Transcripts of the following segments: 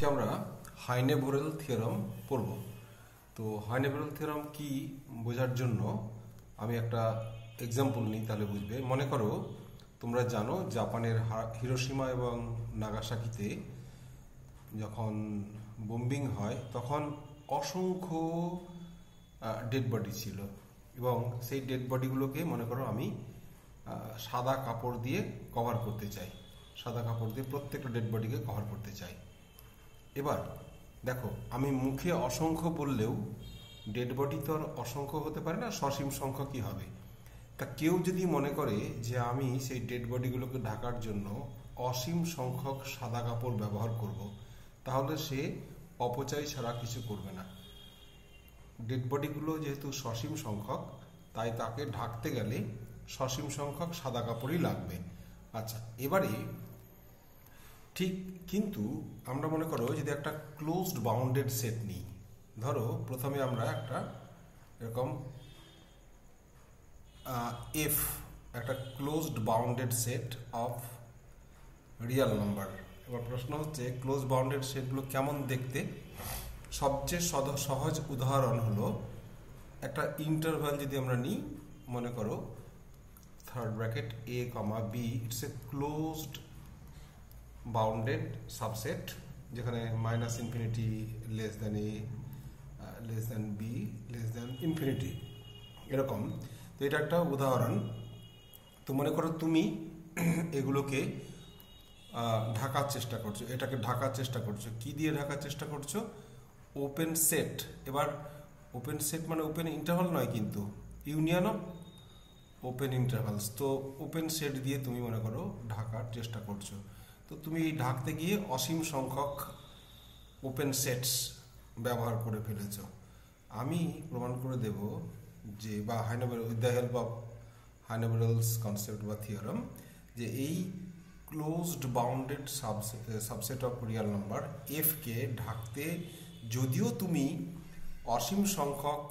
আজকে আমরা হাইনেবোরেল থিওরাম পড়ব। তো হাইনেবোরেল থিওরাম কি বোঝার জন্য আমি একটা এক্সাম্পল নিই, তাহলে বুঝবে। মনে করো তোমরা জানো জাপানের হিরোশিমা এবং নাগাসাকিতে যখন বোম্বিং হয় তখন অসংখ্য ডেড বডি ছিল, এবং সেই ডেড বডিগুলোকে মনে করো আমি সাদা কাপড় দিয়ে কভার করতে চাই। সাদা কাপড় দিয়ে প্রত্যেকটা ডেড বডিকে কভার করতে চাই। এবার দেখো, আমি মুখে অসংখ্য বললেও ডেড বডি তো আর অসংখ্য হতে পারে না, সসীম সংখ্যকই হবে। তা কেউ যদি মনে করে যে আমি সেই ডেড বডিগুলোকে ঢাকার জন্য অসীম সংখ্যক সাদা কাপড় ব্যবহার করব, তাহলে সে অপচয় ছাড়া কিছু করবে না। ডেড বডিগুলো যেহেতু সসীম সংখ্যক, তাই তাকে ঢাকতে গেলে সসীম সংখ্যক সাদা কাপড়ই লাগবে। আচ্ছা, এবারে ঠিক কিন্তু আমরা মনে করো যদি একটা ক্লোজড বাউন্ডেড সেট নিই, ধরো প্রথমে আমরা একটা এরকম এফ, একটা closed bounded set of real number. এবার প্রশ্ন হচ্ছে ক্লোজ বাউন্ডেড সেটগুলো কেমন দেখতে। সবচেয়ে সহজ উদাহরণ হলো একটা ইন্টারভাল যদি আমরা নিই, মনে করো third bracket A comma B, it's a closed bounded subset, যেখানে minus infinity less than A less than B less than infinity, এরকম। তো এটা একটা উদাহরণ। তো মনে করো তুমি এগুলোকে ঢাকার চেষ্টা করছো, এটাকে ঢাকার চেষ্টা করছো। কি দিয়ে ঢাকার চেষ্টা করছো? Open set. এবার ওপেন সেট মানে ওপেন ইন্টারভাল নয়, কিন্তু ইউনিয়ন অফ ওপেন ইন্টারভালস। তো ওপেন সেট দিয়ে তুমি মনে করো ঢাকার চেষ্টা করছো। তো তুমি ঢাকতে গিয়ে অসীম সংখ্যক ওপেন সেটস ব্যবহার করে ফেলেছ। আমি প্রমাণ করে দেব যে, বা with the help of Heine Borel's concept বা থিওরাম, যে এই closed bounded subset of real number এফকে ঢাকতে যদিও তুমি অসীম সংখ্যক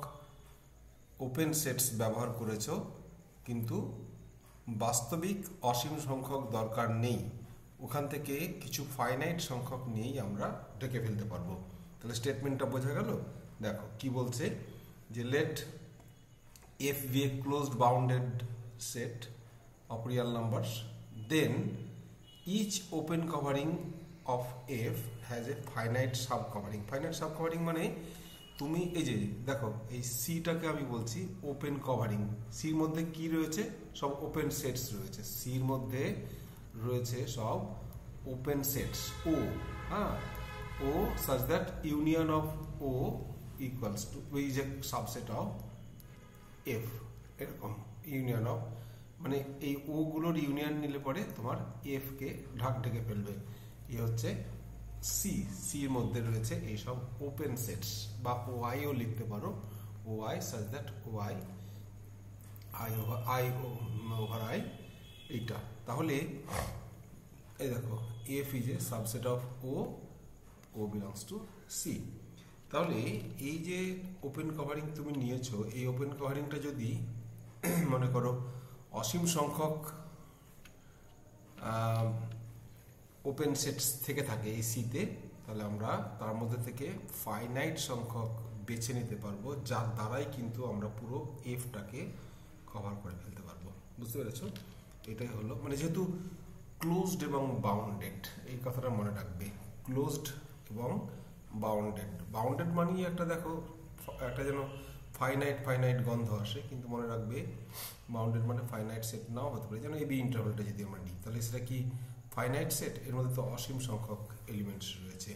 ওপেন সেটস ব্যবহার করেছ, কিন্তু বাস্তবিক অসীম সংখ্যক দরকার নেই। ওখান থেকে কিছু ফাইনাইট সংখ্যক নিয়েই আমরা ঢেকে ফেলতে পারবো। তাহলে স্টেটমেন্টটা বোঝা গেল। দেখো কি বলছে, যে let F be a closed bounded set of real numbers, then each open covering of F has a finite sub covering. Finite sub covering মানে তুমি এই যে দেখো, এই সিটাকে আমি বলছি ওপেন কভারিং। সির মধ্যে কি রয়েছে? সব ওপেন সেটস রয়েছে। সির মধ্যে রয়েছে সব ওপেন সেটস ও, হ্যাঁ, O such that union of O equals to is a subset of F. এরকম ইউনিয়ন অফ মানে এই ও গুলোর ইউনিয়ন নিলে পরে তোমার এফ কে ঢেকে ফেলবে। এ হচ্ছে সি। সির মধ্যে রয়েছে এইসব ওপেন সেটস, বা ও আইও লিখতে পারো, O I such that O I I over I, এইটা। তাহলে এই দেখো, F is a subset of O belongs to C. তাহলে এই যে ওপেন কভারিং তুমি নিয়েছো, এই ওপেন কভারিংটা যদি মনে করো অসীম সংখ্যক ওপেন সেটস থেকে থাকে এই সিতে, তাহলে আমরা তার মধ্যে থেকে ফাইনাইট সংখ্যক বেছে নিতে পারবো, যার দ্বারাই কিন্তু আমরা পুরো এফটাকে কভার করে ফেলতে পারবো। বুঝতে পেরেছো? এটাই হলো, মানে যেহেতু ক্লোজড এবং বাউন্ডেড, এই কথাটা মনে রাখবে। ক্লোজড এবং বাউন্ডেড। বাউন্ডেড মানেই একটা দেখো, একটা যেন ফাইনাইট গন্ধ আসে, কিন্তু মনে রাখবে বাউন্ডেড মানে ফাইনাইট সেট নাও হতে পারে। যেন এবি ইন্টারভালটা যদি আমরা নিই, তাহলে সেটা কি ফাইনাইট সেট? এর মধ্যে তো অসীম সংখ্যক এলিমেন্টস রয়েছে,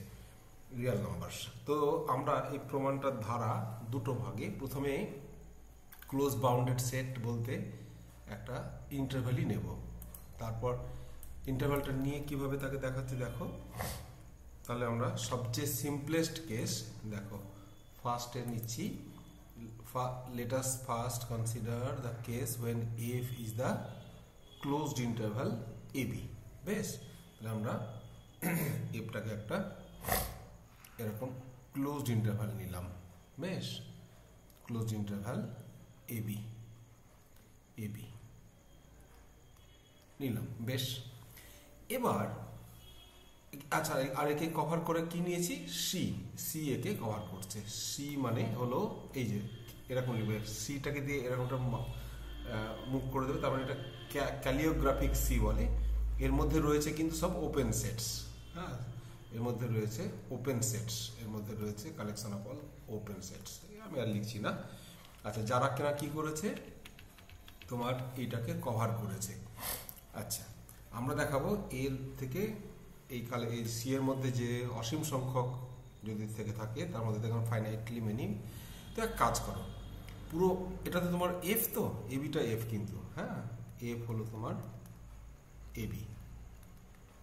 রিয়েল নাম্বারস। তো আমরা এই প্রমাণটার ধারা দুটো ভাগে। প্রথমে ক্লোজ বাউন্ডেড সেট বলতে একটা ইন্টারভ্যালই নেব, তারপর ইন্টারভ্যালটা নিয়ে কিভাবে তাকে দেখাচ্ছে দেখো। তাহলে আমরা সবচেয়ে সিম্পলেস্ট কেস দেখো, ফার্স্টে নিচ্ছি। let us first consider the case when f is the closed interval ab. বেশ, তাহলে আমরা এফটাকে একটা এরকম ক্লোজড ইন্টারভাল নিলাম। বেশ, ক্লোজড ইন্টারভাল এবি নিলাম। বেশ, এবার আচ্ছা, আর একে কভার করে কি নিয়েছি, সি। সি একে কভার করছে। সি মানে হলো এই যে এরকম লিখবে, সিটাকে দিয়ে এরকমটা মুভ করে দেবে, তার মানে এটা ক্যালিওগ্রাফিক সি বলে। এর মধ্যে রয়েছে কিন্তু সব ওপেন সেটস। হ্যাঁ, এর মধ্যে রয়েছে ওপেন সেটস, এর মধ্যে রয়েছে collection of all open sets. আমি আর লিখছি না। আচ্ছা, যারা কেনা কি করেছে, তোমার এইটাকে কভার করেছে। আচ্ছা, আমরা দেখাবো এর থেকে এই সি এর মধ্যে যে অসীম সংখ্যক যদি থেকে থাকে, তার মধ্যে দেখুন ফাইনাইটলি মেনি। তো এক কাজ করো, পুরো এটাতে তোমার এফ, তো এবিটা এফ কিন্তু, হ্যাঁ, এফ হলো তোমার এবি।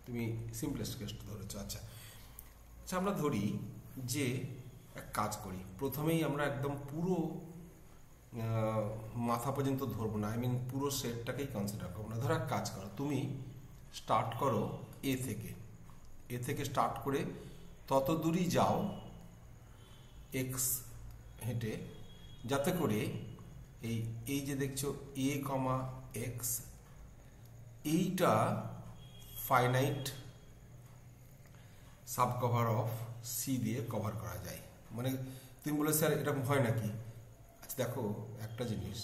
তুমি সিম্পলেস্ট কেসটা ধরেছো। আচ্ছা আচ্ছা, আমরা ধরি যে এক কাজ করি, প্রথমেই আমরা একদম পুরো মাথা পর্যন্ত ধরবো না, পুরো সেটটাকেই কনসিডার করবো না। ধরো এক কাজ করো, তুমি স্টার্ট করো এ থেকে স্টার্ট করে তত দূরই যাও এক্স হেঁটে, যাতে করে এই যে দেখছো এ কমা এক্স, এইটা finite sub cover of C দিয়ে কভার করা যায়। মানে তুমি বলে স্যার এরকম হয় নাকি? আচ্ছা দেখো, একটা জিনিস,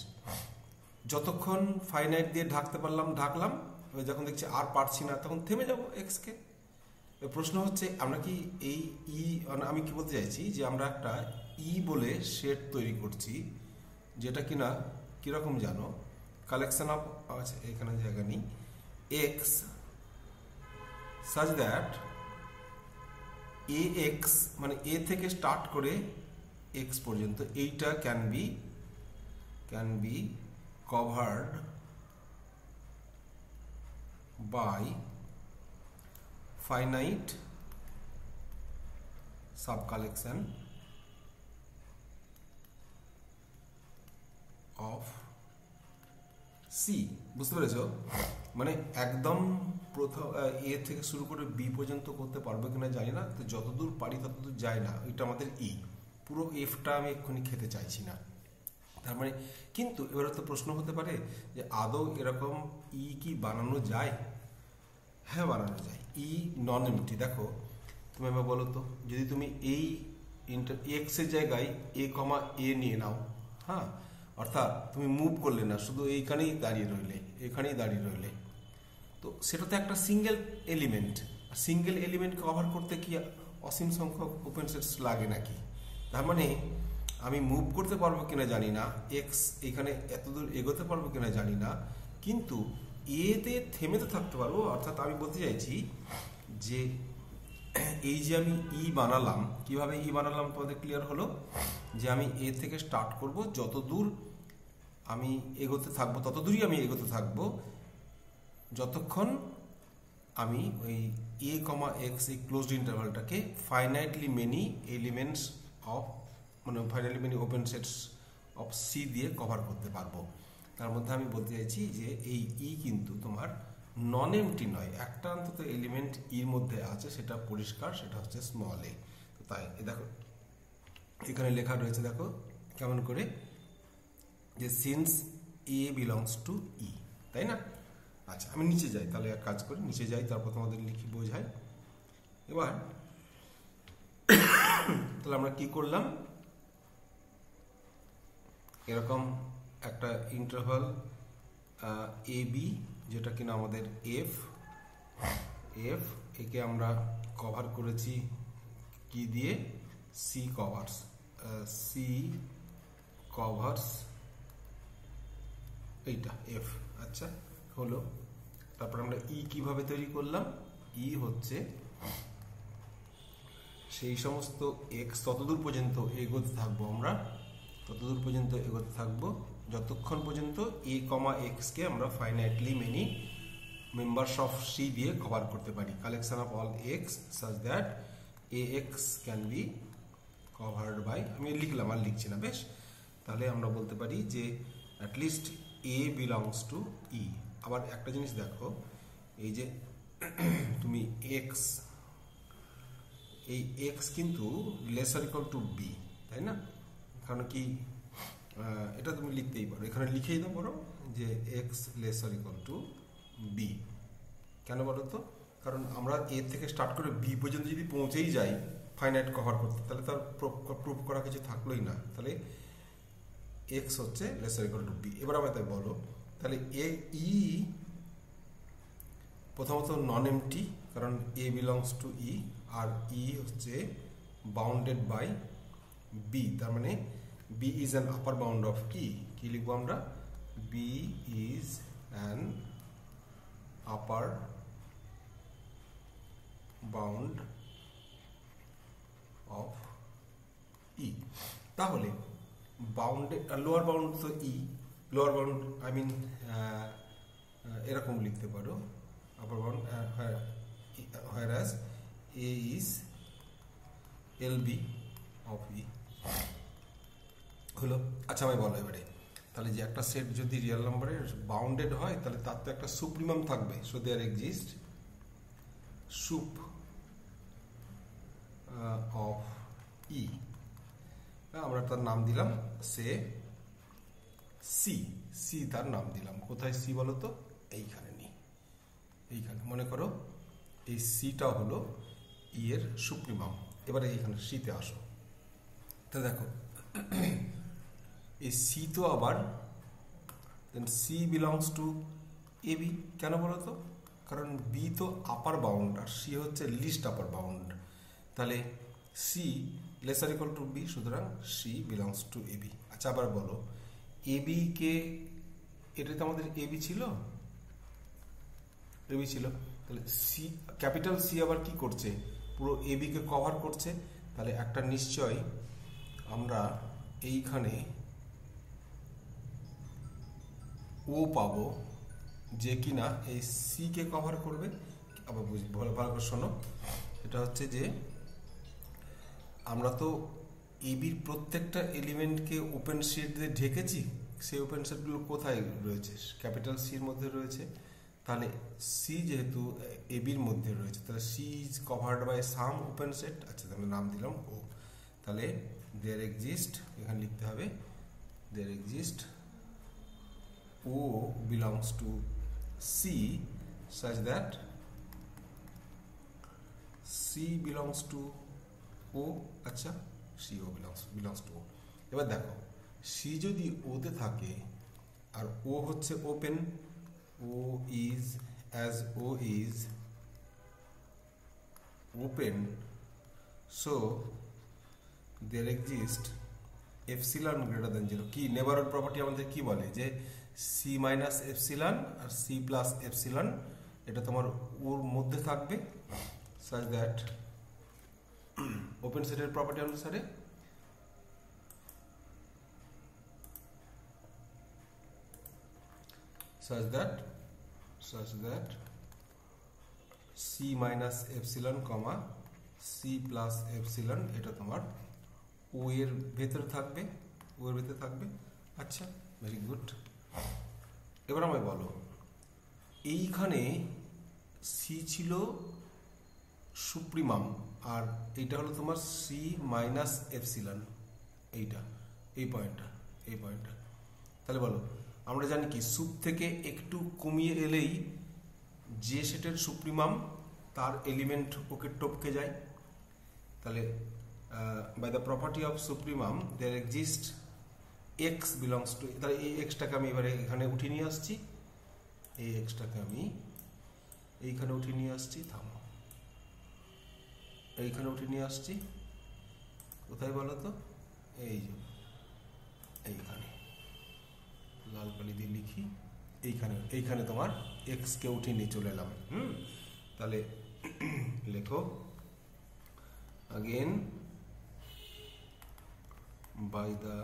যতক্ষণ ফাইনাইট দিয়ে ঢাকতে পারলাম ঢাকলাম, যখন দেখছি আর পারছি না তখন থেমে যাবো এক্সকে। প্রশ্ন হচ্ছে আমরা কি এই আমি কি বলতে চাইছি যে আমরা একটা বলে সেট তৈরি করছি, যেটা কিনা কিরকম জানো, কালেকশন অফ, আচ্ছা এখানে জায়গা নেই, X such that A X মানে এ থেকে স্টার্ট করে এক্স পর্যন্ত, এইটা can be covered by finite subcollection of C। বুঝতে পেরেছো? মানে একদম প্রথম এ থেকে শুরু করে বি পর্যন্ত করতে পারবে কিনা জানি না, তো যতদূর পারি ততদূর যায় না, ওইটা আমাদের পুরো এফটা আমি এক্ষুনি খেতে চাইছি না। তার মানে কিন্তু এবারে তো প্রশ্ন হতে পারে যে আদৌ এরকম কি বানানো যায়? হ্যাঁ, বানানো যায়। নন এমটি। দেখো তুমি এবার বলো তো, যদি তুমি এই এক্স এর জায়গায় এ কমা এ নিয়ে নাও, হ্যাঁ, অর্থাৎ তুমি মুভ করলে না, শুধু এখানেই দাঁড়িয়ে রইলে, তো সেটা তো একটা সিঙ্গেল এলিমেন্ট কভার করতে কি অসীম সংখ্যক ওপেন সেটস লাগে নাকি? তার মানে আমি মুভ করতে পারবো কিনা জানি না, এক্স এখানে এতদূর এগোতে পারবো কিনা জানি না, কিন্তু এতে থেমে তো থাকতে পারবো। অর্থাৎ আমি বলতে চাইছি যে এই যে আমি বানালাম, কিভাবে বানালাম তোমাদের ক্লিয়ার হলো, যে আমি এ থেকে স্টার্ট করব, যত দূর আমি এগোতে থাকবো তত দূরই আমি এগোতে থাকবো, যতক্ষণ আমি ওই এ কমা এক্স এই ক্লোজড ইন্টারভালটাকে finitely many elements of finitely many open sets of C দিয়ে কভার করতে পারবো। তার মধ্যে আমি বলতে চাইছি যে এই কিন্তু তোমার নন এমটি নয়, একটা অন্তত এলিমেন্ট এর মধ্যে আছে, সেটা পরিষ্কার, সেটা হচ্ছে স্মল এ। তো তাই দেখো এখানে লেখা রয়েছে, দেখো কেমন করে, যে সিন্স এ বিলংস টু তাই না? আচ্ছা আমি নিচে যাই, তাহলে এক কাজ করি, নিচে যাই, তারপর তোমাদের লিখি বোঝাই। এবার তাহলে আমরা কি করলাম, এরকম একটা ইন্টারভাল এ বি, যেটা কিনা আমাদের এফ একে আমরা কভার করেছি কি দিয়ে, সি কভার্স এইটা এফ। আচ্ছা হলো, তারপর আমরা কিভাবে তৈরি করলাম, হচ্ছে সেই সমস্ত এক্স ততদূর পর্যন্ত এগোতে থাকবো, আমরা ততদূর পর্যন্ত এগোতে থাকবো যতক্ষণ পর্যন্ত এ কমা এক্সকে আমরা finitely many members of C দিয়ে কভার করতে পারি, collection of all X such that A X can be covered by, আমি লিখলাম আর লিখছি না, বেশ। তাহলে আমরা বলতে পারি যে অ্যাটলিস্ট এ বিলংস টু আবার একটা জিনিস দেখো, এই যে তুমি এক্স কিন্তু লেসার ইকুয়াল টু বি, তাই না? কারণ কি এটা তুমি লিখতেই পারো, এখানে লিখেই দাও বলো যে X lesser equal to B. কেন বলো তো? কারণ আমরা এ থেকে স্টার্ট করে বি পর্যন্ত যদি পৌঁছেই যাই ফাইনাইট কভার করতে, তাহলে তার প্রুফ করা কিছু থাকলোই না। তাহলে এক্স হচ্ছে লেসার ইকুয়াল টু বি। এবার আমায় তাই বলো, তাহলে এ ই প্রথমত নন এমটি, কারণ এ বিলংস টু ই, আর ই হচ্ছে বাউন্ডেড বাই বি, তার মানে B is an upper bound of E. কি লিখবো আমরা? B is an upper bound of E. তাহলে বাউন্ডেড লোয়ার বাউন্ড তো E, lower bound I mean এরকম লিখতে পারো, upper bound whereas a is LB of E হলো। আচ্ছা আমি বলো এবারে, তাহলে যে একটা সেট যদি রিয়েল নাম্বারের বাউন্ডেড হয় তাহলে তার তো একটা সুপ্রিমাম থাকবে। So there exist sup of E, আমরা তার নাম দিলাম সে সি। সি তার নাম দিলাম, কোথায় সি বলো তো? এইখানে নি, এইখানে মনে করো এই সিটা হলো ই এর সুপ্রিমাম। এবারে এইখানে সিতে আসো, তা দেখো এই সি তো আবার C belongs to A B. কেন বলো তো? কারণ বি তো আপার বাউন্ড আর সি হচ্ছে লিস্ট আপার বাউন্ড। তাহলে C lesser equal to B, সুতরাং C belongs to A B. আচ্ছা আবার বলো, এ বি কে, এটা তো আমাদের এ বি ছিল, এ বি ছিল, তাহলে সি ক্যাপিটাল সি আবার কি করছে? পুরো এ বি কে কভার করছে। তাহলে একটা নিশ্চয় আমরা এইখানে ও পাবো যে কিনা এই সি কে কভার করবে। আবার ভালো করে শোনো, এটা হচ্ছে যে আমরা তো এবির প্রত্যেকটা এলিমেন্টকে ওপেন শেড দিয়ে ঢেকেছি, সেই ওপেন শেডগুলো কোথায় রয়েছে? ক্যাপিটাল সির মধ্যে রয়েছে। তাহলে সি যেহেতু এবির মধ্যে রয়েছে, তাহলে C is covered by some open set. আচ্ছা আমি নাম দিলাম ও। তাহলে দেয়ার এক্সিস্ট, এখানে লিখতে হবে there exist O belongs to C such that C belongs to O. আচ্ছা C O belongs to O. এবার দেখো সি যদি ওতে থাকে আর ও হচ্ছে open, O is as O is open, so there exist epsilon greater then zero. কি neighbourhood property আমাদের কি বলে? যে সি মাইনাস এপসিলন আর সি প্লাস এপসিলন এটা তোমার ওর মধ্যে থাকবে, such that ওপেন সেটের প্রপার্টি অনুসারে such that C minus epsilon comma C plus epsilon এটা তোমার ও এর ভেতরে থাকবে, ও এর ভেতরে থাকবে। আচ্ছা ভেরি গুড। এবার আমায় বলো, এইখানে সি ছিল সুপ্রিমাম আর এইটা হলো তোমার সি মাইনাস এপসিলন, এইটা এই পয়েন্টটা। তাহলে বলো, আমরা জানি কি সুপ থেকে একটু কমিয়ে এলেই যে সেটের সুপ্রিমাম তার এলিমেন্ট ওকে টপকে যায়। তাহলে by the property of supremum there exist X belongs to, তাহলে এই এক্সটাকে আমি এবারে এখানে উঠিয়ে নিয়ে আসছি, এই এক্সটাকে আমি এইখানে উঠিয়ে নিয়ে আসছি, থামো, এইখানে উঠিয়ে নিয়ে আসছি, কোথায় বলো তো? এই যে এইখানে লাল কালি দিয়ে লিখি, এইখানে তোমার এক্স কে উঠিয়ে নিয়ে চলে এলাম। তাহলে লেখো again by the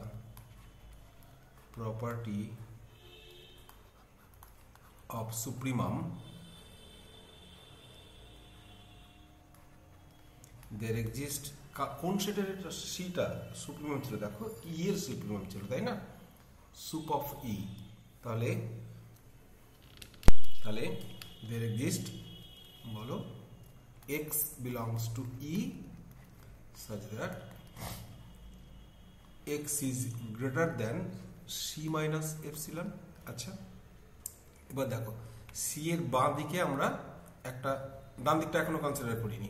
property of supremum there exist, কোন সেটের এটা? সিটা সুপ্রিমাম ছিল, দেখো ই এর সুপ্রিমাম ছিল, তাই না? Soup of E. তাহলে there exist বলো x belongs to e such that x is greater than c minus epsilon। আচ্ছা এবার দেখো সি এর বাঁ দিকে আমরা একটা ডান দিকটা এখনো কনসিডার করিনি।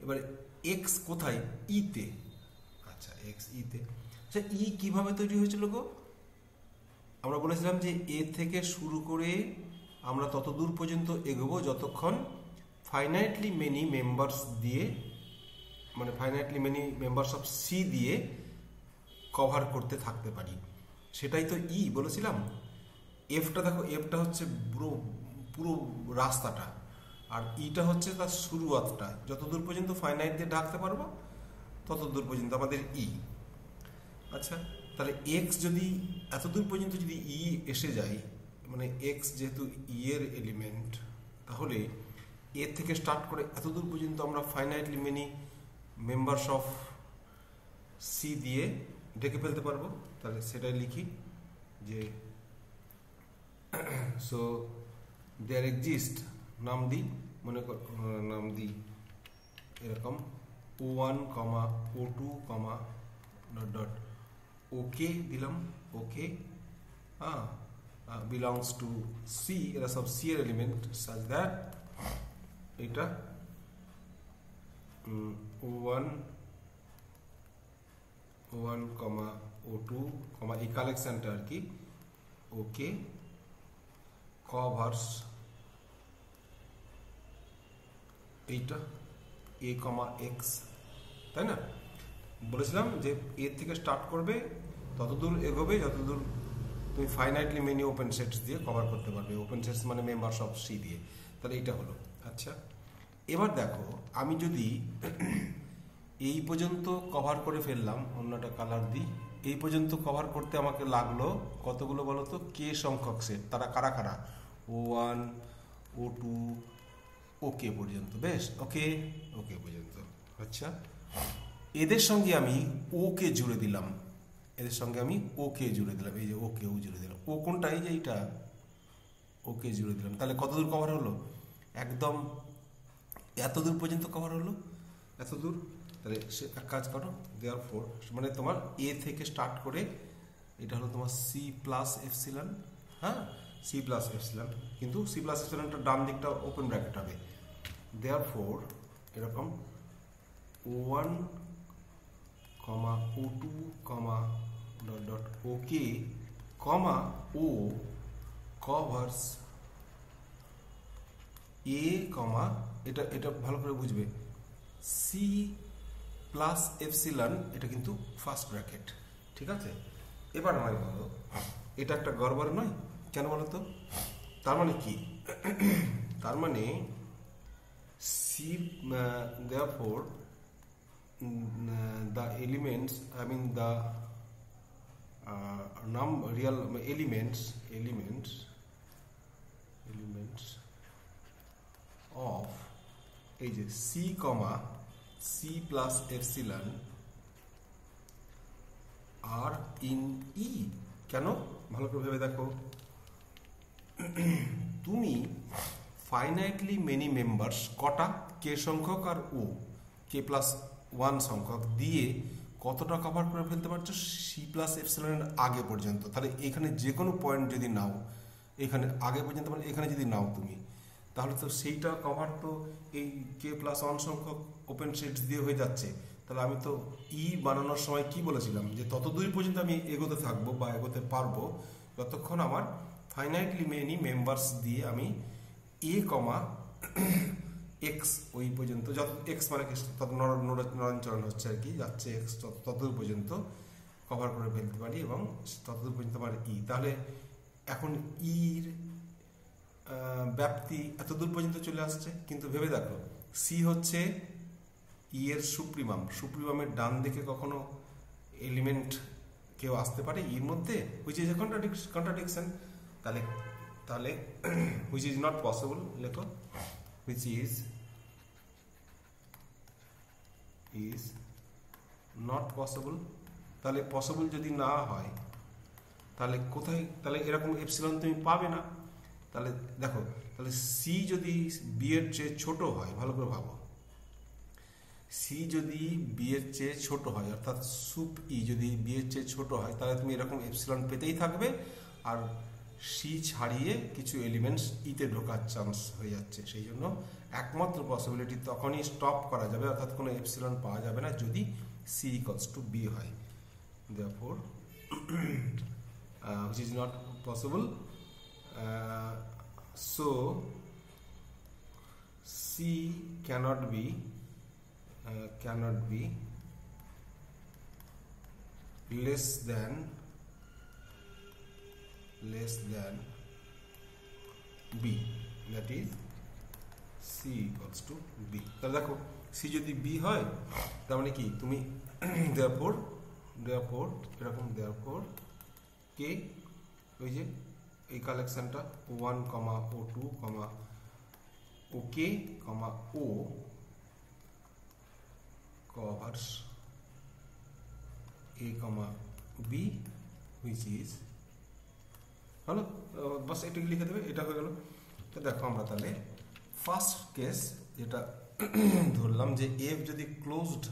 এবার এক্স কোথায়? ইতে। আচ্ছা, এক্স ইতে। আচ্ছা, ই কিভাবে তৈরি হয়েছিল গো? আমরা বলেছিলাম যে এ থেকে শুরু করে আমরা তত দূর পর্যন্ত এগোবো যতক্ষণ ফাইনাইটলি মেনি মেম্বার্স দিয়ে, মানে ফাইনাইটলি মেনি মেম্বার্স অফ সি দিয়ে কভার করতে থাকতে পারি। সেটাই তো ই বলেছিলাম। এফটা দেখো, এফটা হচ্ছে পুরো পুরো রাস্তাটা, আর ইটা হচ্ছে তার শুরুয়াতটা। যতদূর পর্যন্ত ফাইনাইট দিয়ে ঢাকতে পারবো তত দূর পর্যন্ত আমাদের ই। আচ্ছা, তাহলে এক্স যদি এতদূর পর্যন্ত যদি ই এসে যায়, মানে এক্স যেহেতু ই এর এলিমেন্ট, তাহলে এর থেকে স্টার্ট করে এতদূর পর্যন্ত আমরা finitely many members of C দিয়ে ডেকে ফেলতে পারবো। তাহলে সেটাই লিখি যে সো দেয়ার এক্সিস্ট, নাম দিই, মনে কর নাম দিই এরকম O1, O2, ডট ডট ওকে দিলাম, ওকে বিলংস টু সি, এরা সব সি এর এলিমেন্ট, সাজ দ্যাট এটা O1, O2, এই কালেকশনটা আর কি ওকে কভার্স এইটা এ কমা এক্স, তাই না? বলেছিলাম যে এর থেকে স্টার্ট করবে, ততদূর এগোবে যতদূর তুমি ফাইনাইটলি মেনি ওপেন সেটস দিয়ে কভার করতে পারবে। ওপেন সেটস মানে মেম্বার্স অফ সি দিয়ে। তাহলে এইটা হলো। আচ্ছা, এবার দেখো আমি যদি এই পর্যন্ত কভার করে ফেললাম, অন্যটা কালার দিই, এই পর্যন্ত কভার করতে আমাকে লাগলো কতগুলো বলো তো? কে সংখ্যক সেট। তারা কারা কারা? O1, O2, ওকে পর্যন্ত। বেশ, ওকে ওকে পর্যন্ত। আচ্ছা, এদের সঙ্গে আমি ওকে জুড়ে দিলাম, এদের সঙ্গে আমি ওকে জুড়ে দিলাম, এই যে ওকে ও জুড়ে দিলাম। ও কোনটা? এই যে এইটা, ওকে জুড়ে দিলাম। তাহলে কতদূর কভার হলো? একদম এতদূর পর্যন্ত কভার হলো, এতদূর। তাহলে সে এক কাজ করো, দেয়ারফর মানে তোমার এ থেকে স্টার্ট করে এটা হলো তোমার সি প্লাস এপসিলন, হ্যাঁ, সি প্লাস এপসিলন, কিন্তু সি প্লাস এপসিলনটা ডান দিকটা ওপেন ব্র্যাকেট হবে। দেয়ারফর এরকম O1, O2, ডট ডট ওকে, ও কভার্স এ, এটা এটা ভালো করে বুঝবে, সি প্লাস এপসিলন, এটা কিন্তু ফার্স্ট ব্র্যাকেট, ঠিক আছে? এবার আমায় বলো, এটা একটা গড়বড় নয়? কেন বলো তো? তার মানে কি? তার মানে C, therefore the elements, I mean the real elements of এই যে সি প্লাস এপসিলন আর ইন ই। কেন? ভালো করে ভেবে দেখো, তুমি ফাইনাইটলি মেনি মেম্বার্স কটা? কে সংখ্যক আর ও, কে প্লাস 1 সংখ্যক দিয়ে কতটা কভার করে ফেলতে পারছো? সি প্লাস এপসিলনের আগে পর্যন্ত। তাহলে এখানে যে কোনো পয়েন্ট যদি নাও, এখানে আগে পর্যন্ত মানে এখানে যদি নাও তুমি, তাহলে তো সেইটা কভার তো এই কে প্লাস 1 সংখ্যক ওপেন সেটস দিয়ে হয়ে যাচ্ছে। তাহলে আমি তো ই বানানোর সময় কি বলেছিলাম, যে তত দূর পর্যন্ত আমি এগোতে থাকবো বা এগোতে পারবো যতক্ষণ আমার ফাইনাইটলি মেনি মেম্বার্স দিয়ে আমি এ কমা এক্স ওই পর্যন্ত, যত এক্স মানে তত নরঞ্চরণ হচ্ছে আর কি, যাচ্ছে এক্স ততদূর পর্যন্ত কভার করে ফেলতে পারি এবং ততদূর পর্যন্ত আমার ই। তাহলে এখন ইর ব্যাপ্তি এতদূর পর্যন্ত চলে আসছে। কিন্তু ভেবে দেখো, সি হচ্ছে ই এর সুপ্রিমামের ডান দিকে কখনো এলিমেন্ট কেউ আসতে পারে ইর মধ্যে, হুইচ ইজ এ কন্ট্রাডিকশন। তাহলে হুইচ ইজ নট পসিবল, লেখো হুইচ ইজ নট পসিবল। তাহলে পসিবল যদি না হয় তাহলে কোথায়? তাহলে এরকম এপসিলন তুমি পাবে না। তাহলে দেখো, তাহলে সি যদি বি এর চেয়ে ছোট হয়, ভালো করে ভাবো, সি যদি বি এর চেয়ে ছোট হয়, অর্থাৎ সুপ ই যদি বি এর চেয়ে ছোট হয়, তাহলে তুমি এরকম এপসিলন পেতেই থাকবে। আর সি ছাড়িয়ে কিছু এলিমেন্টস ইতে ঢোকার চান্স হয়ে যাচ্ছে। সেই জন্য একমাত্র পসিবিলিটি তখনই স্টপ করা যাবে, অর্থাৎ কোনো এপসিলন পাওয়া যাবে না, যদি সি ইকুয়ালস টু বি হয়। therefore which is not possible, so C cannot be less than B, that is C equals to B। তাহলে দেখো C যদি B হয় তার মানে কি তুমি therefore এরকম therefore K ওই যে এই কালেকশনটা O1, O2, OK, O covers A, B which is হলো। বাস এটাকে লিখে দেবে, এটা হয়ে গেল। তো দেখো আমরা তাহলে ফার্স্ট কেস যেটা ধরলাম যে এফ যদি closed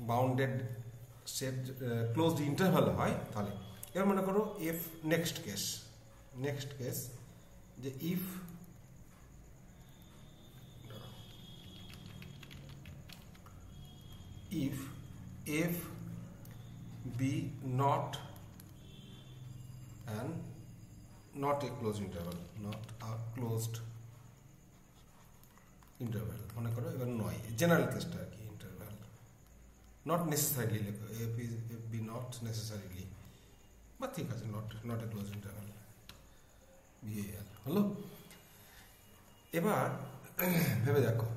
bounded set closed interval হয়, তাহলে এবার মনে করো এফ নেক্সট কেস যে if F be not a closed interval, মনে করো এবার নয়, জেনারেল কেসটা আর কি, ইন্টারভাল নট নেসেসারিলি লেখো, এফ বি নট নেসেসারিলি, বা ঠিক আছে not a close interval, VL হলো। এবার ভেবে দেখো,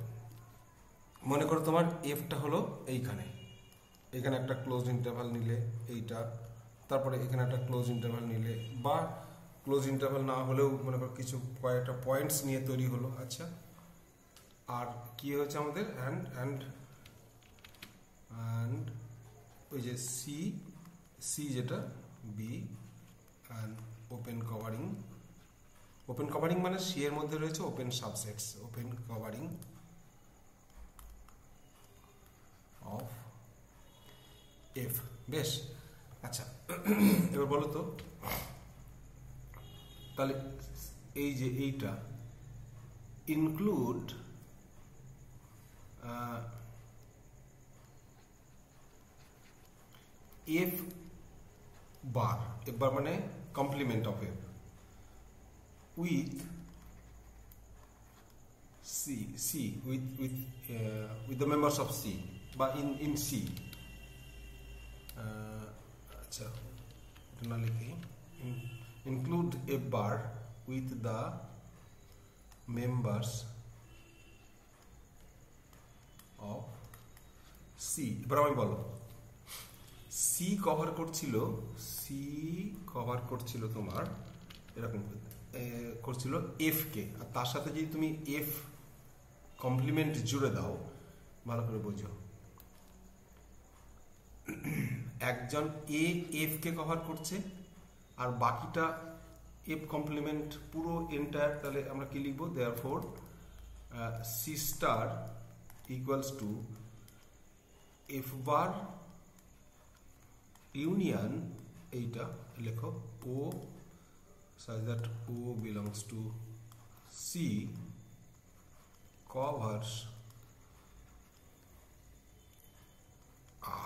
মনে করো তোমার এফটা হলো এখানে একটা ক্লোজ ইন্টারভাল নিলে এইটা, তারপরে এখানে একটা ক্লোজ ইন্টারভাল নিলে, বা ক্লোজ ইন্টারভাল না হলেও মনে করো কিছু কয়েকটা পয়েন্টস নিয়ে তৈরি হলো। আচ্ছা, আর কি হয়েছে আমাদের অ্যান্ড ওই যে সি যেটা বি অ্যান্ড ওপেন কভারিং মানে সি এর মধ্যে রয়েছে open subsets, open covering of F. বেশ, আচ্ছা এবার বলো তো, তাহলে এই যে এইটা ইনক্লুড এফ বার মানে complement of F with C with the members of C বা ইন সি। আচ্ছা এটা না লিখে include F bar with the members of C. এবার আমি বলো, সি কভার করছিল তোমার এরকম করছিল এফ কে, আর তার সাথে যদি তুমি এফ কমপ্লিমেন্ট জুড়ে দাও, ভালো করে বোঝো, একজন এফ কে কভার করছে আর বাকিটা এফ কমপ্লিমেন্ট পুরো এন্টায়ার, তাহলে আমরা কি লিখবো, therefore C star equals to F bar union, এইটা লেখো ও such that O belongs to C covers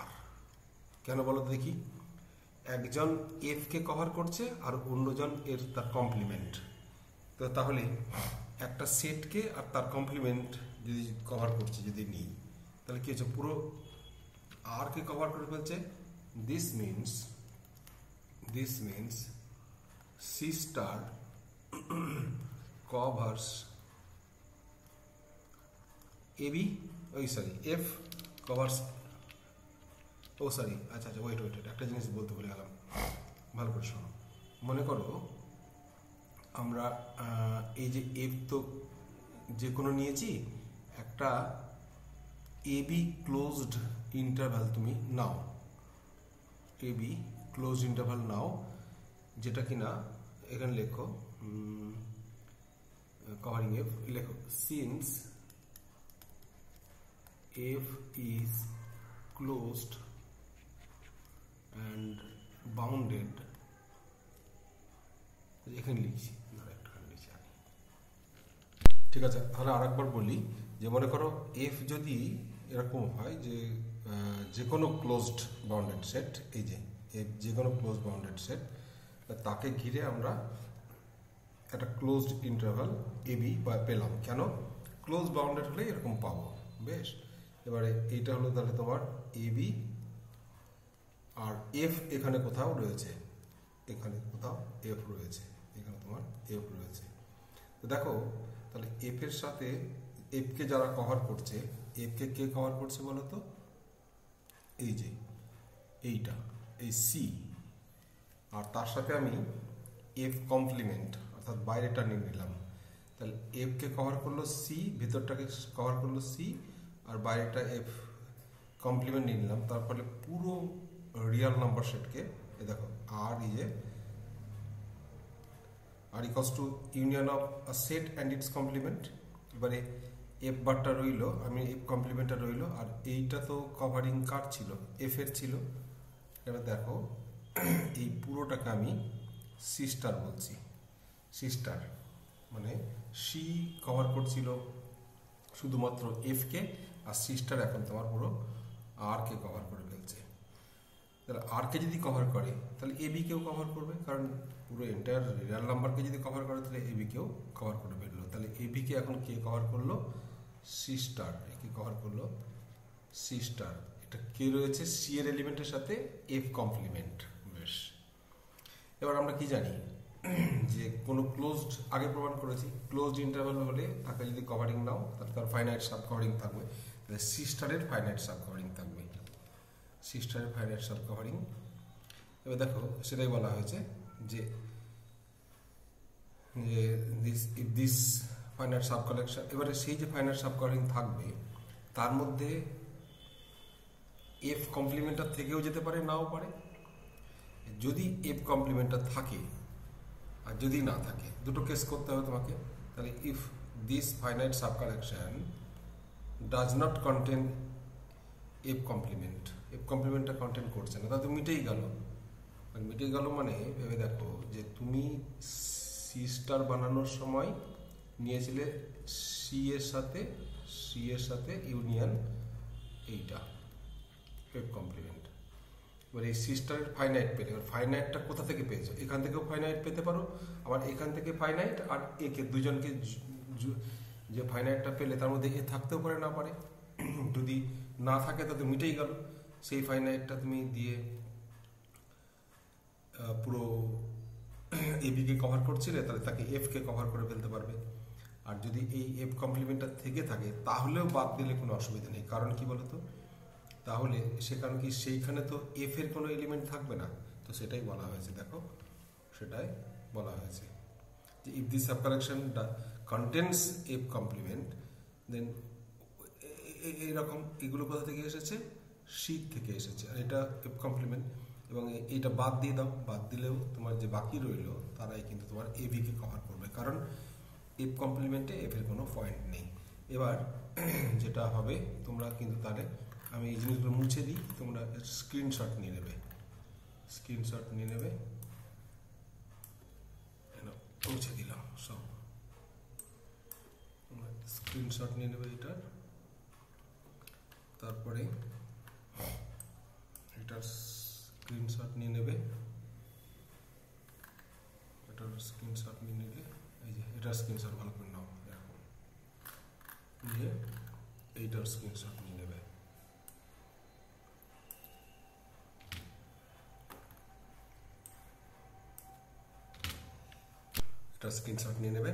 R। কেন বলো দেখি, একজন এফ কে কভার করছে আর অন্যজন এর তার কমপ্লিমেন্ট, তো তাহলে একটা সেটকে আর তার কমপ্লিমেন্ট যদি কভার করছে, যদি নিই, তাহলে কি হচ্ছে, পুরো আর কে কভার করে ফেলছে। This means C star covers AB, F covers, আচ্ছা ওয়েট একটা জিনিস বলতে ভুলে গেলাম, ভালো করে শোনো। মনে করো আমরা এই যে এফ তো যে কোনো নিয়েছি, একটা এবি ক্লোজড ইন্টারভাল তুমি নাও, এবি ক্লোজড ইন্টারভাল নাও, যেটা কিনা এখানে লেখো কভারিং এফ, লেখো since F is closed and bounded এখানে লিখছি, ঠিক আছে। তাহলে আরেকবার বলি যে মনে করো এফ যদি এরকম হয় যে যে কোনো ক্লোজড বাউন্ডেড সেট, এই যে এফ যে কোনো ক্লোজড বাউন্ডেড সেট, তাকে ঘিরে আমরা একটা ক্লোজড ইন্টারভাল এবি পেলাম। কেন? ক্লোজ বাউন্ডেড হলে এরকম পাবো। বেশ, এবারে এইটা হলো তাহলে তোমার এবি, আর এফ এখানে কোথাও রয়েছে, এখানে কোথাও এফ রয়েছে, এখানে তোমার এফ রয়েছে। তো দেখো তাহলে এফ এর সাথে এফ কে যারা কভার করছে, এফ কে কে কভার করছে বলো তো? এই যে এইটা, এই সি, আর তার সাথে আমি এফ কমপ্লিমেন্ট অর্থাৎ বাইরেটা নিয়ে নিলাম। তাহলে এফ কে কভার করলো সি, ভেতরটাকে কভার করলো সি, আর বাইরেটা এফ কমপ্লিমেন্ট নিয়ে নিলাম। তার ফলে পুরো রিয়াল নাম্বার সেটকে এ দেখো R equals to union of a set and its complement. এবারে এফ বারটা রইল, আমি এফ কমপ্লিমেন্টটা রইল, আর এইটা তো কভারিং কার ছিল? এফ এর ছিল। এবার দেখো এই পুরোটাকে আমি সি স্টার বলছি। সি স্টার মানে সি কভার করছিল শুধুমাত্র এফ কে, আর সি স্টার এখন তোমার পুরো আর কে কভার করে ফেলছে। তাহলে আর কে যদি কভার করে তাহলে এ বি কেও কভার করবে, কারণ পুরো এন্টায়ার রিয়াল নাম্বারকে যদি কভার করে তাহলে এ বি কেও কভার করে ফেললো। তাহলে এ বি কে এখন কে কভার করলো? C star. একে কভার করলো সি স্টার। এটা কে রয়েছে? সি এর এলিমেন্টের সাথে এফ কমপ্লিমেন্ট। বেশ, এবার আমরা কি জানি যে কোনো ক্লোজড, আগে প্রমাণ করেছি ক্লোজড ইন্টারভ্যাল হলে তাকে যদি কভারিং নাও তাহলে তার ফাইনাইট সাব কভারিং থাকবে। তাহলে সি স্টারের ফাইনাইট সাব কভারিং থাকবে, সি স্টারের ফাইনাইট সাব কভারিং। এবার দেখো সেটাই বলা হয়েছে যে দিস ফাইনাইট সাব কালেকশন। এবারে সেই যে ফাইনাইট সাব কভারিং থাকবে তার মধ্যে এফ কমপ্লিমেন্টার থেকেও যেতে পারে, নাও পারে। যদি এফ কমপ্লিমেন্টার থাকে আর যদি না থাকে, দুটো কেস করতে হবে তোমাকে। তাহলে if this finite sub collection does not contain F complement, F কমপ্লিমেন্টটা কন্টেন্ট করছে না, তাহলে মিটেই গেল। মিটে গেল মানে ভেবে দেখো যে তুমি সি স্টার বানানোর সময় নিয়েছিলে সি এর সাথে ইউনিয়ন এইটা এফ কমপ্লিমেন্ট। এবার এই সি স্টারের ফাইনাইট পেলে, এবার ফাইনাইটটা কোথা থেকে পেয়েছো? এখান থেকেও ফাইনাইট পেতে পারো, আবার এখান থেকে ফাইনাইট, আর একে দুজনকে যে ফাইনাইটটা পেলে তার মধ্যে এ থাকতেও পারে, না পারে। যদি না থাকে তাতে মিটেই গেল। সেই ফাইনাইটটা তুমি দিয়ে পুরো এবিকে কভার করছিলে, তাহলে তাকে এফ কে কভার করে ফেলতে পারবে। আর যদি এই এফ কমপ্লিমেন্টটা থেকে থাকে তাহলেও বাদ দিলে কোনো অসুবিধা নেই। কারণ কি বলতো? তাহলে সেখানে কি সেইখানে তো এফ এর কোনো এলিমেন্ট থাকবে না। তো সেটাই বলা হয়েছে, দেখো সেটাই বলা হয়েছে যে if this sub collection contains F complement then এইরকম, এগুলো কোথা থেকে এসেছে? সি থেকে এসেছে, আর এটা এফ কমপ্লিমেন্ট। এবং এইটা বাদ দিয়ে দাও, বাদ দিলেও তোমার যে বাকি রইল তারাই কিন্তু তোমার এবি কে কভার করবে, কারণ এফ কমপ্লিমেন্টে এফ এর কোনো পয়েন্ট নেই। এবার যেটা হবে তোমরা কিন্তু তাহলে আমি এই জিনিসগুলো মুছে দিই, তোমরা স্ক্রিনশট নিয়ে নেবে, স্ক্রিনশট নিয়ে নেবে। মুছে দিলাম সব, স্ক্রিনশট নিয়ে নেবে এটার। তারপরে এটার স্ক্রিনশট নিয়ে নেবে, এটার স্ক্রিনশট নিয়ে নেবে। এই যে এটার স্ক্রিনশট ভালো করে নাও, এরকম নিয়ে এইটার স্ক্রিনশট নিয়ে নেবে। এটার স্ক্রিনশট নিয়ে নেবে।